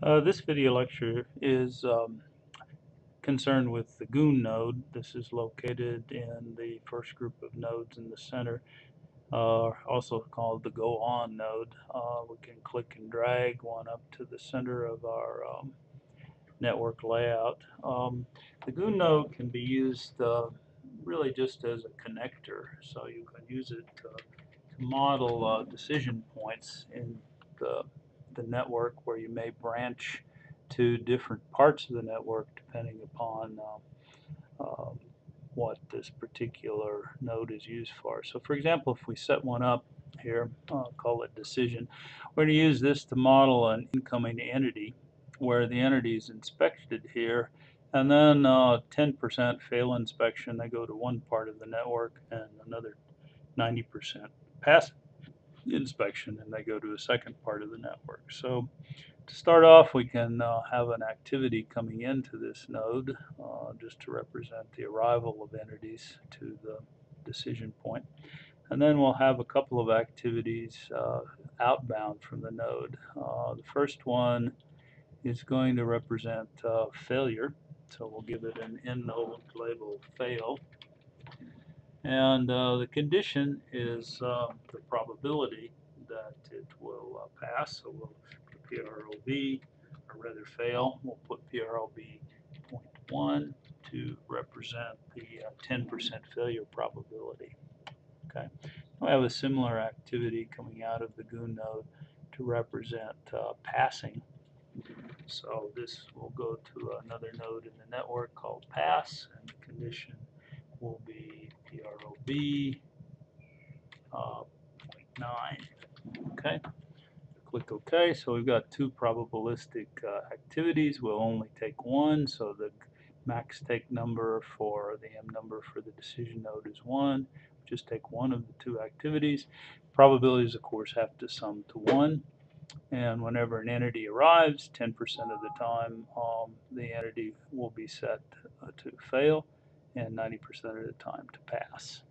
This video lecture is concerned with the GOON node. This is located in the first group of nodes in the center, also called the GOON node. We can click and drag one up to the center of our network layout. The GOON node can be used really just as a connector, so you can use it to model decision points in the network where you may branch to different parts of the network depending upon what this particular node is used for. So for example, if we set one up here, call it decision, we're going to use this to model an incoming entity where the entity is inspected here, and then 10% fail inspection. They go to one part of the network, and another 90% pass inspection, and they go to a second part of the network. So to start off, we can have an activity coming into this node just to represent the arrival of entities to the decision point. And then we'll have a couple of activities outbound from the node. The first one is going to represent failure. So we'll give it an end node label fail. And the condition is the probability that it will pass. So we'll put PROB, or rather fail. We'll put PROB 0.1 to represent the 10% failure probability. Okay. We have a similar activity coming out of the GOON node to represent passing. So this will go to another node in the network called pass, and the condition will be PROB 0.9. Okay, click OK. So we've got two probabilistic activities. We'll only take one, so the max take number for the M number for the decision node is 1. Just take one of the two activities. Probabilities, of course, have to sum to 1. And whenever an entity arrives, 10% of the time the entity will be set to fail, and 90% of the time to pass.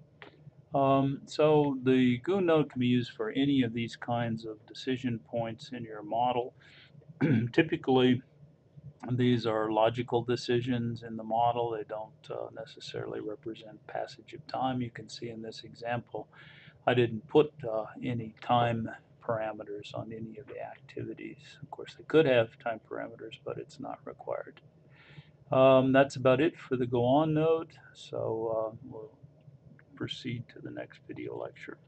So the GOON node can be used for any of these kinds of decision points in your model. Typically, these are logical decisions in the model. They don't necessarily represent passage of time. You can see in this example, I didn't put any time parameters on any of the activities. Of course, they could have time parameters, but it's not required. That's about it for the GOON node. So we'll proceed to the next video lecture.